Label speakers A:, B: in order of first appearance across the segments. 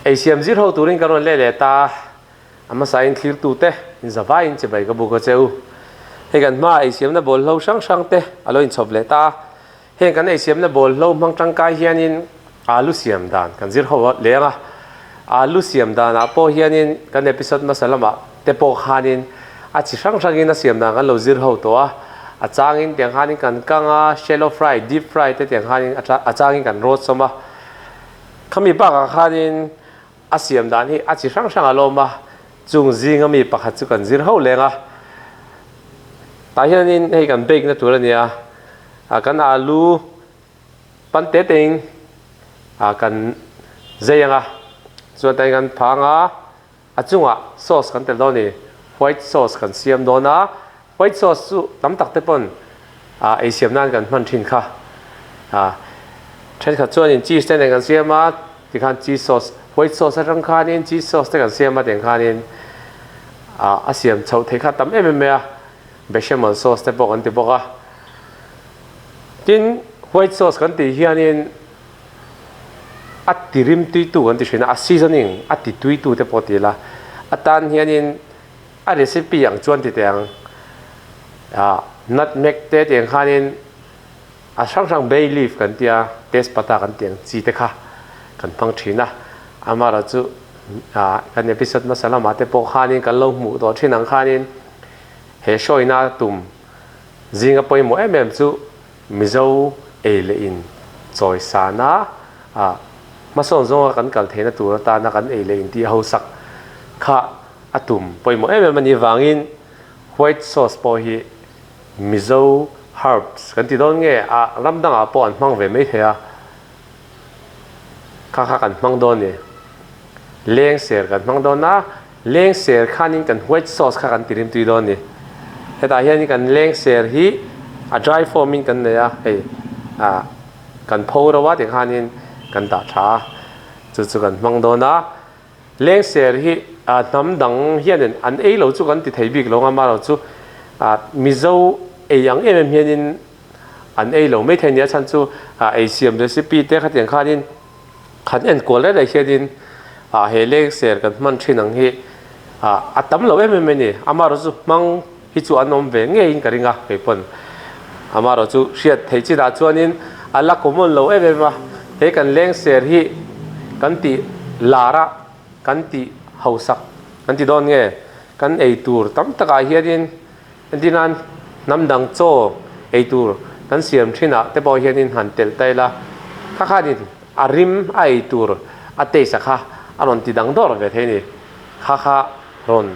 A: ACM zero turing karon le ta ama sain thlir tu te in zava in che bai ka bu ko cheu he kan ma ACM na bol lo sang te alo in chop le ta he kan ACM na bol lo mang tang kai hian in alu siam dan kan zero le nga alu siam dan a po hian in kan episode masalama te po khanin a chi sang in a siam dan kan lo zero to a changin tiang hanin kan kanga shallow fry deep fry te tiang hanin a changin kan roast soma khami ba ka khanin a siam dan hi a chi sang aloma chung zinga mi pakhat chu kan zir ho lenga ta hianin hei kan bake na turania a kan alu pan te ting a kan zayanga chuan tai kan phanga a chunga sauce kan tel doni white sauce kan siam dona white sauce chu tam tak te pon a siam nan kan man thin kha then kha chuan in cheese ten kan siama ti khan cheese sauce white sauce rang khanin cheese sauce te kan siama teng khanin a siam chho the kha tam em a bechamel sauce te pok an ti boka tin white sauce kan ti hianin a tirim tui tu kan ti hina a seasoning a ti tui tu te potila atan hianin a recipe yang chuan ti teng nutmeg te tiang khanin a sang bay leaf kan tia tespata kan tiang chi te kha kan phang thina amara chu kan episode masala ma te po khanin kan lo mu to thinang khanin he shoina tum zinga poi mo chu mizo e le in choi sana mason zo kan kal thena tur ta na kan e le in ti ho sak kha atum poi mo mani wangin white sauce po hi mizo herbs kan ti don nge a ramdang a po an hmang ve mai thea kha kan hmang don ni leng ser kan hmang don na leng ser khanin kan white sauce kha kan tirim tui don ni heta hian kan leng ser hi a dry forming kan ne ya hei kan phora wa te khanin kan ta tha chu kan hmang don na leng ser hi nam dang hian an ei lo chu kan ti thei bik lo nga ma lo chu mizo e yang em hianin an ei lo mai thenia chan chu ACM recipe te khateng khanin khan en ko le hianin he leng ser kan man thinang hi atam lo em ni amaro chu mang hi chu anom ve nge in karinga pepon amaro chu hriat thei chi da chuanin ala komon lo em ma he kan leng ser hi kan ti lara kan ti hausak kan ti don nge kan ei tur tam taka hianin dinan namdang cho ei tur kan siam thina te bo hianin han tel taila khanin arim ai tur ate sakha aron ti dang dor ve theni kha ron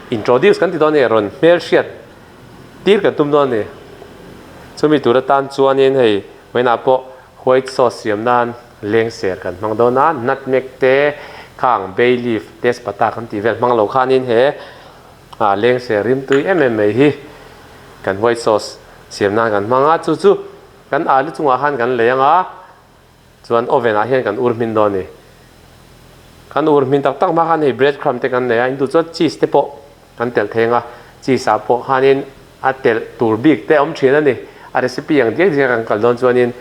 A: introduce kan ti don e ron mel shiat tir kan tum don ne chumi tur tan chuanin hei mena po white sauce siam nan leng ser kan mang dona nutmeg te khang bay leaf tespata kan ti vel mang lo khanin he leng ser rim tui hi kan white sauce siam nan kan manga chu kan alu chunga han kan lenga chuan oven a hian kan urmin don ni kan urmin tak ma khan hi bread crumb te kan leya indu chu cheese te po kan tel thenga cheese a po khanin a tel tur bik te om thina ni a recipe yang diak kan kal don chuanin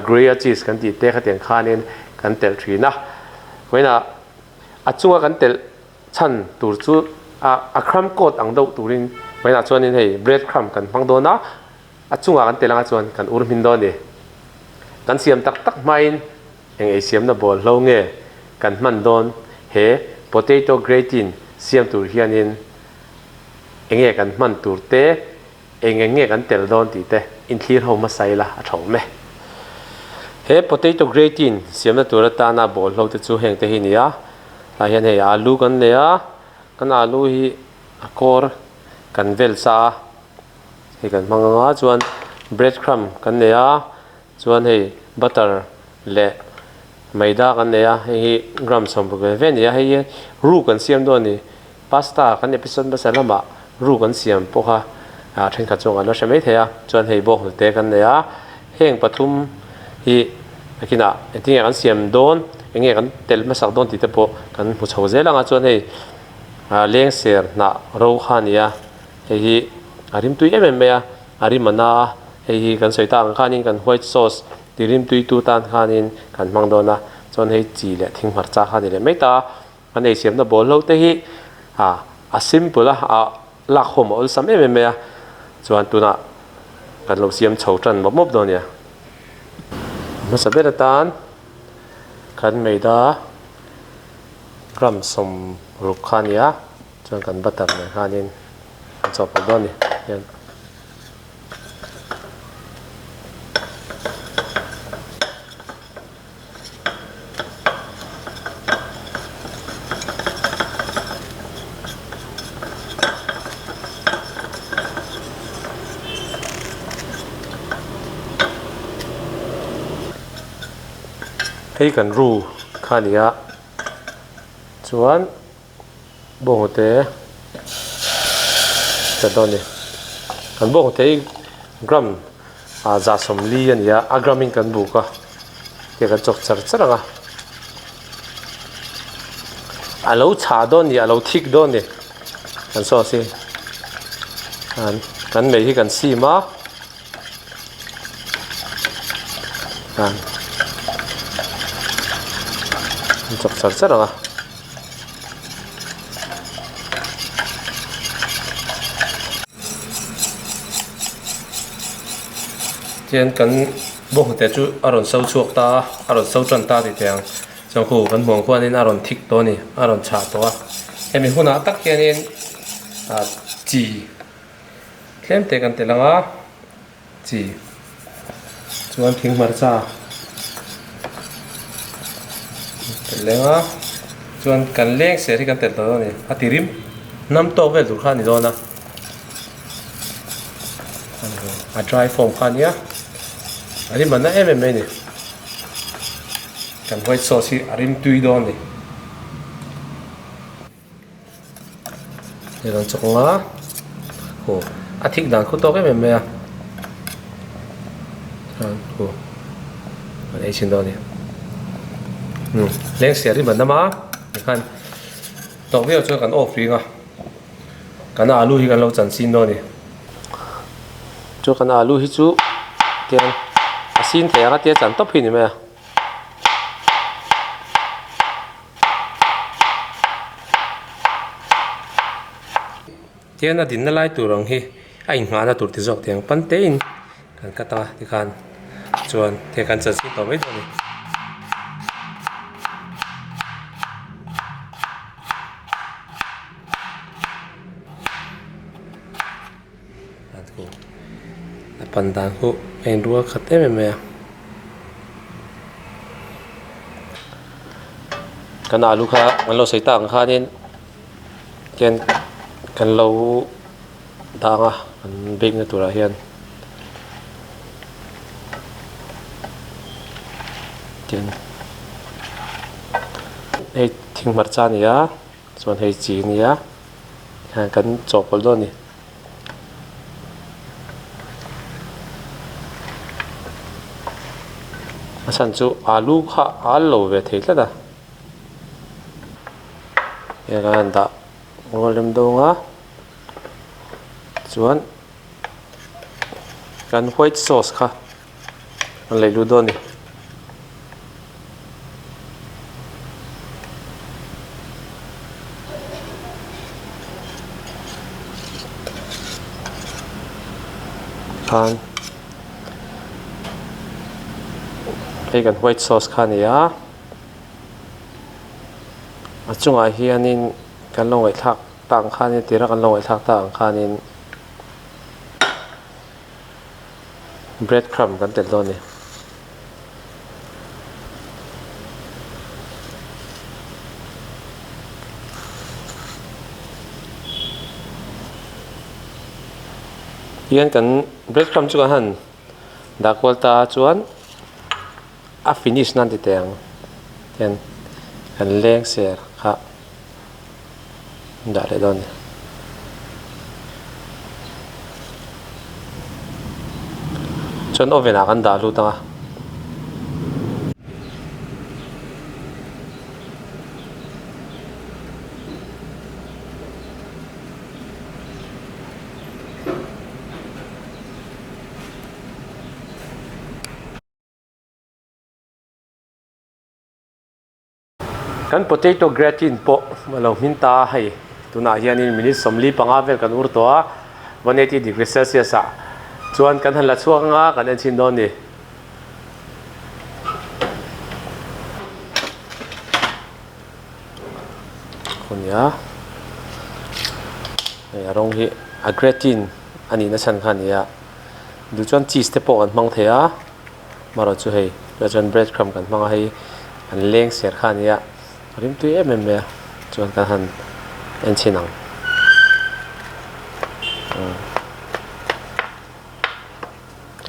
A: gruyere cheese kan ti te khateng khanin kan tel thina hoina a chunga kan tel chan tur chu a crumb coat ang do turin hoina chuanin hei bread crumb kan hmang dona a chunga kan telanga chuan kan urmin don ni kan siam tak main eng siam na bol lo nge kan man don he potato gratin siam tur hianin enge kan man tur te enge kan tel don ti te in thlir ho ma saila a thau me he potato gratin siam na tur ta na bol lo te chu heng te hi nia la hian he alu kan le a kan alu hi akor kan vel sa he kan manga chuan bread crumb kan le a chuan he butter le maida kan le a he gram som be ve nia he ru kan siam do ni pasta kan episode ba salama ru kan siam po kha then kha chong alo shemei thea chuan he bo te kan le a heng pathum hi akina eting kan siam don enge kan tel ma sak don ti te po kan hu chho zelanga chuan he leng ser na ro khania hi arim tui em ya arimana hi kan soita ang khanin kan white sauce tirim tui tu tan khanin kan mangdona chuan hei chi le thing mar cha kha ni le mai ta an ei siam na ball lo te hi a simple a lak hom ol sam em a chuan tuna kan lo siam chho tran mop mop do nia ma sabera tan kan mei da gram som ruk khania chuan kan batar ne khanin chop do ni yan hei kan ru khania chuan bông te do ni kan bông te gram za som li ania a gramin kan bu ka ke ka chok char charanga alo cha do ni alo thik do ni kan so si kan mei hi kan si ma chok char charanga tian kan bông te chu aron sau chuak ta aron sau tran ta ti tiang chang hu kan hmong khuan in aron thik to ni aron cha to a hemi huna tak hian in chi tlem te kan te langa chi chuan thing mar cha te lenga chuan kan leng se ri kan te to ni atirim nam to vel dur kha ni do na a dry form khania ari mana em ni kan white sauce arim tui do ni eron chokonga ho athik dan khu to ke me a ho ai chin do ni leng se ri mana ma kan to veo cho kan off ri nga kan alu hi kan lo chan sin do ni cho kan alu hi chu tian asin te anga tia chan top hi ni me tian a din na lai turang hi a in nga na tur ti jok tiang pan te in kan kata ti khan chuan te kan chan sin to mai do ni pandan hu en ruwa khate me kan alu kha kan lo sei tang kha nin ken kan lo danga kan big na tura hian ken ei thing mar cha ni a chuan hei chi ni a kan chopol do ni asan chu alu kha alo ve thei tla da ya gan da ngolem do nga chuan kan white sauce kha an lei lu do ni kan hei kan white sauce kha ni a achunga hianin kan lo ngai thak tang kha ni tira kan lo ngai thak tang kha nin bread crumb kan tel do ni hian kan bread crumb chu kan han da kwal ta chuan a finish nan ti teng hian kan leng ser kha da le don chon oven a kan da lu tanga kan potato gratin po malo minta hai tuna hianin minute somli pangavel kan urtoa 180 degrees celsius a chuan kan han la chuanga kan en chin don ni konya ai rong hi a gratin ani na san khan ya du chuan cheese te po an mang thea maro chu hei chuan bread crumb kan mang hei an leng ser khan ya rim tu em me chuan kan han en chinang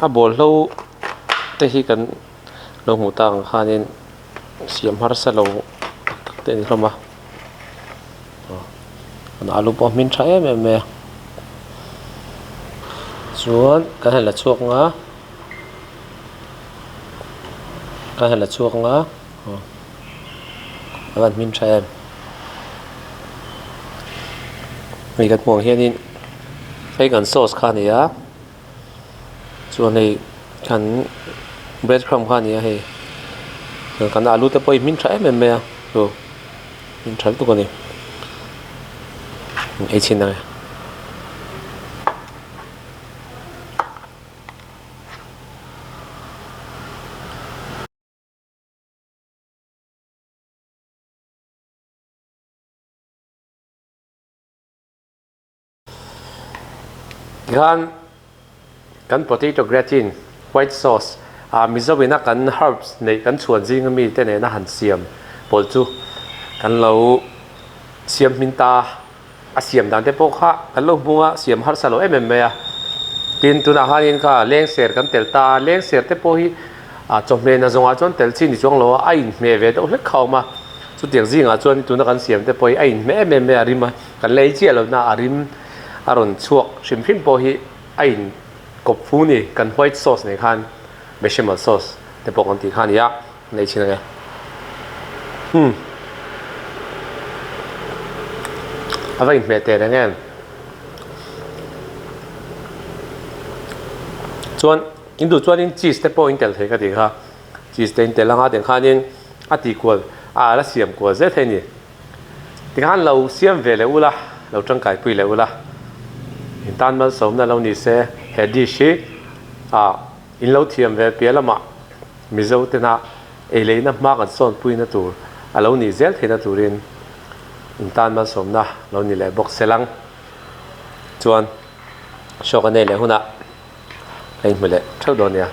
A: a bol lo te hi kan lo mu tang khanin siam har sa lo te ni hloma an alu po min tha em me chuan kan han la chuak nga kan han la chuak nga awan min tha em mi kan muang hianin hei kan sauce kha ni a chuan hei kan bread crumb kha ni a hei kan alu te poi min tha em me a ro min tha tu ko ni ei chin na kan potato gratin white sauce mizowina kan herbs nei kan chuan jing mi te ne na han siam pol chu kan lo siam minta a siam dan te pok kha kan lo bunga siam har salo em me a tin tu na hanin ka leng ser kan telta leng ser te po hi chomle na zonga chon tel chi ni chong lo a in me ve to hlek khaw ma chu tiang jinga chuan tu na kan siam te po hi a in me arima kan lei chi lo na arim aron chuak shim phim po hi a in kop fu ni kan white sauce nei khan bechamel sauce te pok an ti khan ya nei chin nga avai me te ngen chuan indu chuan in cheese te po in tel the ka ti kha cheese te in tel anga den khanin ati kwal la siam kwal ze the ni ti khan lo siam ve le ula lo tang kai pui le ula in tan mal som na lo ni se he dish in lo thiam ve pe lama mizo te na e le na ma kan son pui na tur alo ni zel the na turin in tan mal som na lo ni le box selang chuan shokane le huna ai mele thau don ya